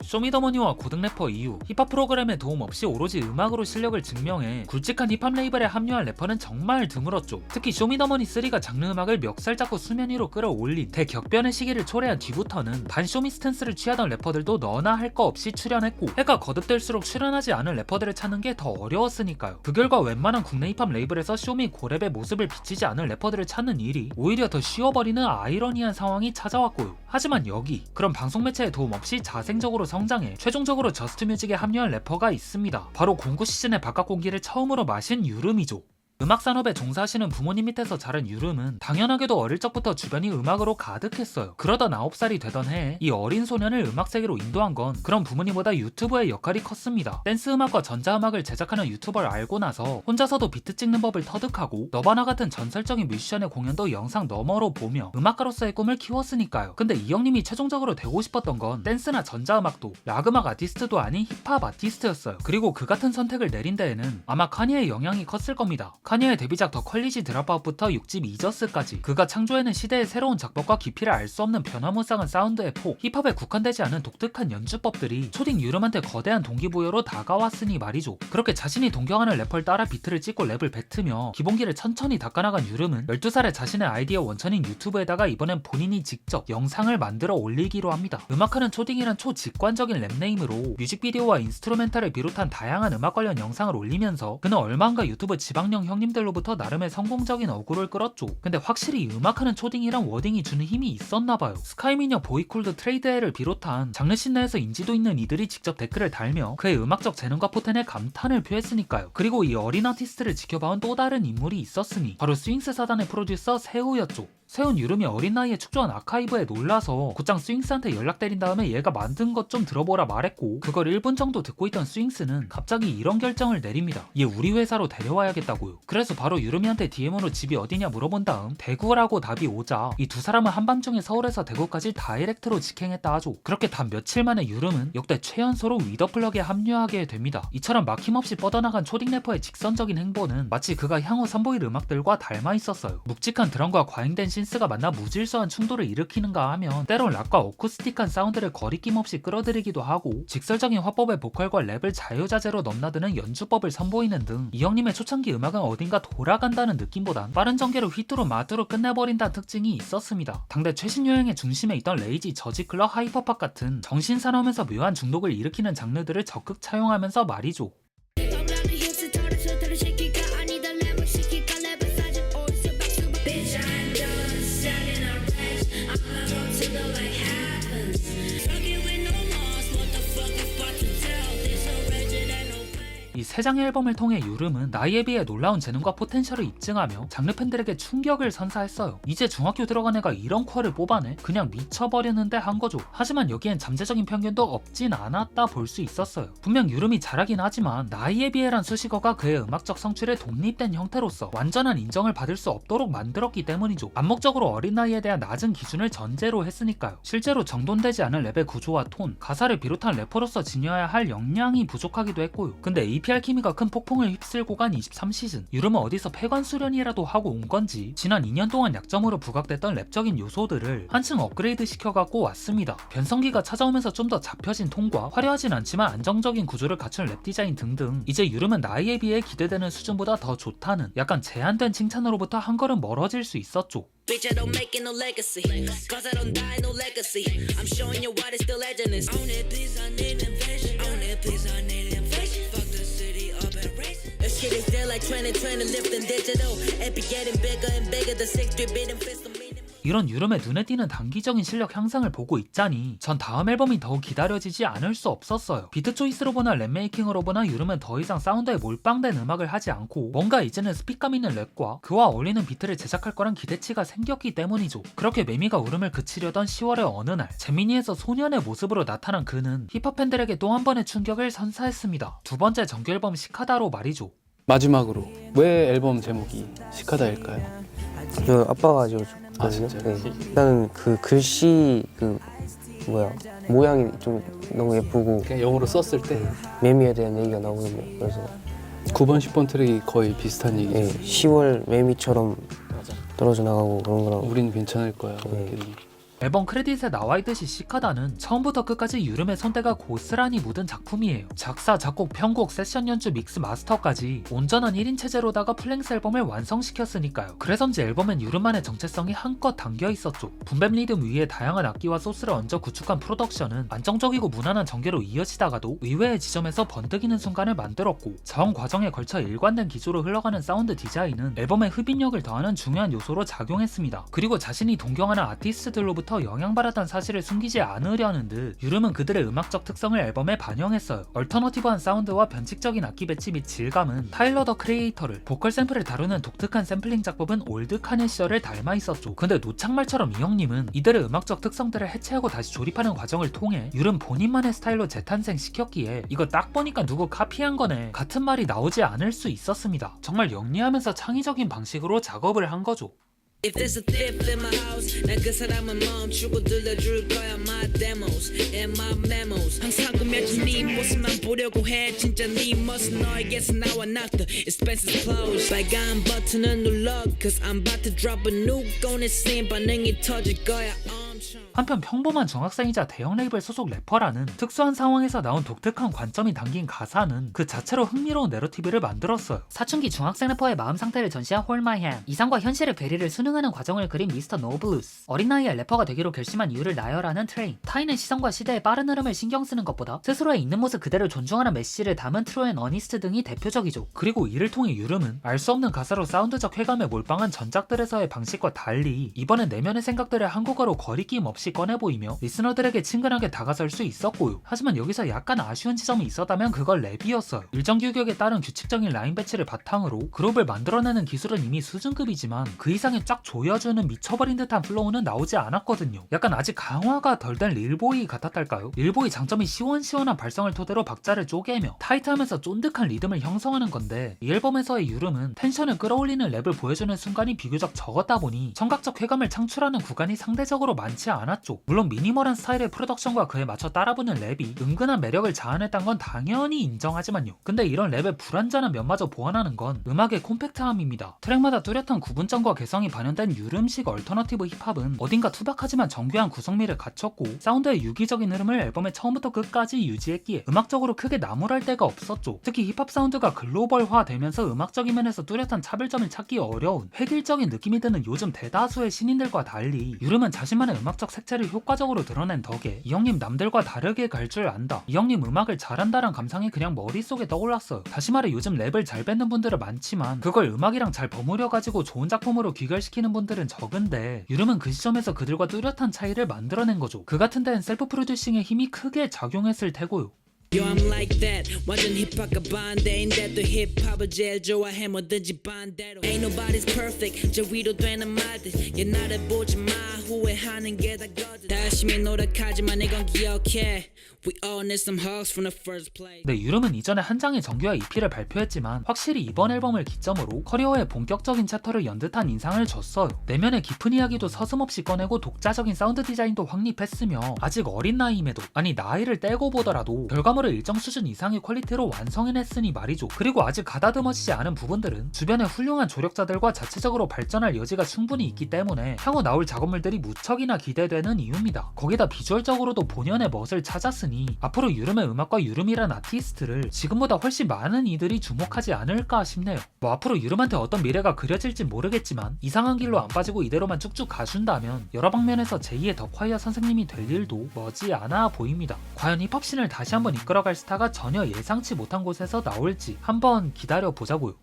쇼미더머니와 고등 래퍼 이후 힙합 프로그램의 도움 없이 오로지 음악으로 실력을 증명해 굵직한 힙합 레이블에 합류한 래퍼는 정말 드물었죠. 특히 쇼미더머니3가 장르 음악을 멱살 잡고 수면 위로 끌어올린 대격변의 시기를 초래한 뒤부터는 반쇼미 스탠스를 취하던 래퍼들도 너나 할 거 없이 출연했고, 해가 거듭될수록 출연하지 않은 래퍼들을 찾는 게 더 어려웠으니까요. 그 결과 웬만한 국내 힙합 레이블에서 쇼미 고랩의 모습을 비치지 않은 래퍼들을 찾는 일이 오히려 더 쉬워버리는 아이러니한 상황이 찾아왔고요. 하지만 여기 그런 방송 매체의 도움 없이 자생적으로 성장해 최종적으로 저스트뮤직에 합류한 래퍼가 있습니다. 바로 공구 시즌의 바깥 공기를 처음으로 마신 유름이죠. 음악 산업에 종사하시는 부모님 밑에서 자란 유름은 당연하게도 어릴 적부터 주변이 음악으로 가득했어요. 그러던 9살이 되던 해에 이 어린 소년을 음악 세계로 인도한 건 그런 부모님보다 유튜버의 역할이 컸습니다. 댄스 음악과 전자 음악을 제작하는 유튜버를 알고 나서 혼자서도 비트 찍는 법을 터득하고 너바나 같은 전설적인 뮤지션의 공연도 영상 너머로 보며 음악가로서의 꿈을 키웠으니까요. 근데 이 형님이 최종적으로 되고 싶었던 건 댄스나 전자 음악도 락 음악 아티스트도 아닌 힙합 아티스트였어요. 그리고 그 같은 선택을 내린 데에는 아마 카니의 영향이 컸을 겁니다. 카니의 데뷔작 더 퀄리지 드랍아웃부터 6집 이저스까지 그가 창조해낸 시대의 새로운 작법과 깊이를 알 수 없는 변화무쌍한 사운드의 폭, 힙합에 국한되지 않은 독특한 연주법들이 초딩 유름한테 거대한 동기부여로 다가왔으니 말이죠. 그렇게 자신이 동경하는 래퍼를 따라 비트를 찍고 랩을 뱉으며 기본기를 천천히 닦아나간 유름은 12살에 자신의 아이디어 원천인 유튜브에다가 이번엔 본인이 직접 영상을 만들어 올리기로 합니다. 음악하는 초딩이란 초직관적인 랩네임으로 뮤직비디오와 인스트루멘탈을 비롯한 다양한 음악 관련 영상을 올리면서 그는 얼마인가 유튜브 지방령 형님들로부터 나름의 성공적인 어구를 끌었죠. 근데 확실히 음악하는 초딩이란 워딩이 주는 힘이 있었나봐요. 스카이미녀, 보이콜드, 트레이드헬을 비롯한 장르씬 내에서 인지도 있는 이들이 직접 댓글을 달며 그의 음악적 재능과 포텐에 감탄을 표했으니까요. 그리고 이 어린 아티스트를 지켜봐온 또 다른 인물이 있었으니 바로 스윙스 사단의 프로듀서 세우였죠. 세운 유름이 어린 나이에 축조한 아카이브에 놀라서 곧장 스윙스한테 연락드린 다음에 얘가 만든 것 좀 들어보라 말했고, 그걸 1분 정도 듣고 있던 스윙스는 갑자기 이런 결정을 내립니다. 얘 우리 회사로 데려와야겠다고요. 그래서 바로 유름이한테 DM으로 집이 어디냐 물어본 다음 대구라고 답이 오자 이 두 사람은 한밤중에 서울에서 대구까지 다이렉트로 직행했다 하죠. 그렇게 단 며칠 만에 유름은 역대 최연소로 위더플럭에 합류하게 됩니다. 이처럼 막힘없이 뻗어나간 초딩 래퍼의 직선적인 행보는 마치 그가 향후 선보일 음악들과 닮아 있었어요. 묵직한 드럼과 과잉된 신스가 만나 무질서한 충돌을 일으키는가 하면 때론 락과 어쿠스틱한 사운드를 거리낌 없이 끌어들이기도 하고 직설적인 화법의 보컬과 랩을 자유자재로 넘나드는 연주법을 선보이는 등 이 형님의 초창기 음악은 어딘가 돌아간다는 느낌보단 빠른 전개로 휘뚜루 마뚜루 끝내버린다는 특징이 있었습니다. 당대 최신 유행의 중심에 있던 레이지, 저지클럽, 하이퍼팝 같은 정신사나우면서 묘한 중독을 일으키는 장르들을 적극 차용하면서 말이죠. 이 세 장의 앨범을 통해 유름은 나이에 비해 놀라운 재능과 포텐셜을 입증하며 장르 팬들에게 충격을 선사했어요. 이제 중학교 들어간 애가 이런 퀄을 뽑아내? 그냥 미쳐버렸는데 한 거죠. 하지만 여기엔 잠재적인 편견도 없진 않았다 볼 수 있었어요. 분명 유름이 잘하긴 하지만 나이에 비해란 수식어가 그의 음악적 성취를 독립된 형태로서 완전한 인정을 받을 수 없도록 만들었기 때문이죠. 암묵적으로 어린 나이에 대한 낮은 기준을 전제로 했으니까요. 실제로 정돈되지 않은 랩의 구조와 톤, 가사를 비롯한 래퍼로서 지녀야 할 역량이 부족하기도 했고요. 근데 APR 키미가 큰 폭풍을 휩쓸고 간 23시즌, 유름은 어디서 폐관 수련이라도 하고 온 건지 지난 2년 동안 약점으로 부각됐던 랩적인 요소들을 한층 업그레이드 시켜갖고 왔습니다. 변성기가 찾아오면서 좀 더 잡혀진 톤과 화려하진 않지만 안정적인 구조를 갖춘 랩 디자인 등등, 이제 유름은 나이에 비해 기대되는 수준보다 더 좋다는 약간 제한된 칭찬으로부터 한 걸음 멀어질 수 있었죠. Bitch, I don't make it no legacy. Cause I don't die, no legacy. I'm showing you why they still legend is. On it, please, I need invasion. On it, please, I need invasion. Fuck the city up and racing. This shit is still like 2020, lifting digital. It be getting bigger and bigger. The 6-3 beating fist of me. 이런 유름의 눈에 띄는 단기적인 실력 향상을 보고 있자니 전 다음 앨범이 더욱 기다려지지 않을 수 없었어요. 비트 초이스로 보나 랩 메이킹으로 보나 유름은 더 이상 사운드에 몰빵된 음악을 하지 않고 뭔가 이제는 스피감 있는 랩과 그와 어울리는 비트를 제작할 거란 기대치가 생겼기 때문이죠. 그렇게 매미가 울음을 그치려던 10월의 어느 날, 제미니에서 소년의 모습으로 나타난 그는 힙합 팬들에게 또 한 번의 충격을 선사했습니다. 두 번째 정규 앨범 시카다로 말이죠. 마지막으로 왜 앨범 제목이 시카다일까요? 그 아빠가 지어줬거든요. 아, 진짜요? 네. 일단은 그 글씨 모양이 좀 너무 예쁘고 그냥 영어로 썼을 때 매미에 대한 얘기가 나오거든요. 그래서 9번, 10번 트랙이 거의 비슷한 얘기죠. 10월 매미처럼 떨어져 나가고 그런 거랑 우린 괜찮을 거야. 네. 이렇게. 앨범 크레딧에 나와있듯이 시카다는 처음부터 끝까지 유름의 손때가 고스란히 묻은 작품이에요. 작사, 작곡, 편곡, 세션 연주, 믹스, 마스터까지 온전한 1인 체제로다가 플랭스 앨범을 완성시켰으니까요. 그래서인지 앨범엔 유름만의 정체성이 한껏 담겨있었죠. 분뱀 리듬 위에 다양한 악기와 소스를 얹어 구축한 프로덕션은 안정적이고 무난한 전개로 이어지다가도 의외의 지점에서 번뜩이는 순간을 만들었고, 전 과정에 걸쳐 일관된 기조로 흘러가는 사운드 디자인은 앨범의 흡입력을 더하는 중요한 요소로 작용했습니다. 그리고 자신이 동경하는 아티스트들로부터 영향받았던 사실을 숨기지 않으려는 듯 유름은 그들의 음악적 특성을 앨범에 반영했어요. 얼터너티브한 사운드와 변칙적인 악기 배치 및 질감은 타일러 더 크리에이터를, 보컬 샘플을 다루는 독특한 샘플링 작법은 올드 카네 시절을 닮아 있었죠. 근데 노창말처럼 이 형님은 이들의 음악적 특성들을 해체하고 다시 조립하는 과정을 통해 유름 본인만의 스타일로 재탄생시켰기에 이거 딱 보니까 누구 카피한 거네 같은 말이 나오지 않을 수 있었습니다. 정말 영리하면서 창의적인 방식으로 작업을 한 거죠. If there's a thief in my house, 난 그 사람은 멈추고 들려줄 거야. My demos and my memos. 항상 꾸며진 네 모습만 보려고 해. 진짜 네 멋은 너에게서 나와 knock the expenses close. 빨간 버튼을 눌러, cause I'm about to drop a nuke on this scene. 반응이 터질 거야. 한편 평범한 중학생이자 대형 레이블 소속 래퍼라는 특수한 상황에서 나온 독특한 관점이 담긴 가사는 그 자체로 흥미로운 내러티브를 만들었어요. 사춘기 중학생 래퍼의 마음 상태를 전시한 Hold My Hand, 이상과 현실의 괴리를 수능하는 과정을 그린 미스터 노블루스, 어린 나이에 래퍼가 되기로 결심한 이유를 나열하는 트레인, 타인의 시선과 시대의 빠른 흐름을 신경 쓰는 것보다 스스로의 있는 모습 그대로 존중하는 메시지를 담은 트루 앤 어니스트 등이 대표적이죠. 그리고 이를 통해 유름은 알 수 없는 가사로 사운드적 쾌감에 몰빵한 전작들에서의 방식과 달리 이번엔 내면의 생각들을 한국어로 거리낌 없이 꺼내 보이며 리스너들에게 친근하게 다가설 수 있었고요. 하지만 여기서 약간 아쉬운 지점이 있었다면 그걸 랩이었어요. 일정 규격에 따른 규칙적인 라인 배치를 바탕으로 그룹을 만들어내는 기술은 이미 수준급이지만 그 이상의 쫙 조여주는 미쳐버린 듯한 플로우는 나오지 않았거든요. 약간 아직 강화가 덜 된 릴보이 같았달까요? 릴보이 장점이 시원시원한 발성을 토대로 박자를 쪼개며 타이트하면서 쫀득한 리듬을 형성하는 건데, 이 앨범에서의 유름은 텐션을 끌어올리는 랩을 보여주는 순간이 비교적 적었다 보니 청각적 쾌감을 창출하는 구간이 상대적으로 많지 않았죠. 물론 미니멀한 스타일의 프로덕션과 그에 맞춰 따라붙는 랩이 은근한 매력을 자아냈다는 건 당연히 인정하지만요. 근데 이런 랩의 불완전한 면마저 보완하는 건 음악의 콤팩트함입니다. 트랙마다 뚜렷한 구분점과 개성이 반영된 유름식 얼터너티브 힙합은 어딘가 투박하지만 정교한 구성미를 갖췄고 사운드의 유기적인 흐름을 앨범의 처음부터 끝까지 유지했기에 음악적으로 크게 나무랄 데가 없었죠. 특히 힙합 사운드가 글로벌화되면서 음악적인 면에서 뚜렷한 차별점을 찾기 어려운 획일적인 느낌이 드는 요즘 대다수의 신인들과 달리 유름은 자신만의 음악적 색채를 효과적으로 드러낸 덕에 이 형님 남들과 다르게 갈 줄 안다, 이 형님 음악을 잘한다란 감상이 그냥 머릿속에 떠올랐어요. 다시 말해 요즘 랩을 잘 뱉는 분들은 많지만 그걸 음악이랑 잘 버무려가지고 좋은 작품으로 귀결시키는 분들은 적은데 유름은 그 시점에서 그들과 뚜렷한 차이를 만들어낸 거죠. 그 같은 데엔 셀프 프로듀싱의 힘이 크게 작용했을 테고요. Yo, I'm like that. 완전 힙합과 반대인데도 힙합을 제일 좋아해. 뭐든지 반대로. Ain't nobody's perfect. 저 위로 되는 말들 옛날에 보지 마. 후회하는 게 다 거짓. 열심히 노력하지만 이건 기억해. We all need some hugs from the first place. 네, 유름은 이전에 한 장의 정규와 EP를 발표했지만 확실히 이번 앨범을 기점으로 커리어의 본격적인 챕터를 연 듯한 인상을 줬어요. 내면의 깊은 이야기도 서슴없이 꺼내고 독자적인 사운드 디자인도 확립했으며 아직 어린 나이임에도, 아니 나이를 떼고 보더라도 결과물을 일정 수준 이상의 퀄리티로 완성해냈으니 말이죠. 그리고 아직 가다듬어지지 않은 부분들은 주변에 훌륭한 조력자들과 자체적으로 발전할 여지가 충분히 있기 때문에 향후 나올 작업물들이 무척이나 기대되는 이유입니다. 거기다 비주얼적으로도 본연의 멋을 찾았으니 앞으로 유름의 음악과 유름이란 아티스트를 지금보다 훨씬 많은 이들이 주목하지 않을까 싶네요. 뭐 앞으로 유름한테 어떤 미래가 그려질지 모르겠지만 이상한 길로 안 빠지고 이대로만 쭉쭉 가준다면 여러 방면에서 제2의 덕화이어 선생님이 될 일도 머지않아 보입니다. 과연 힙합씬을 다시 한번 이끌어갈 스타가 전혀 예상치 못한 곳에서 나올지 한번 기다려보자고요.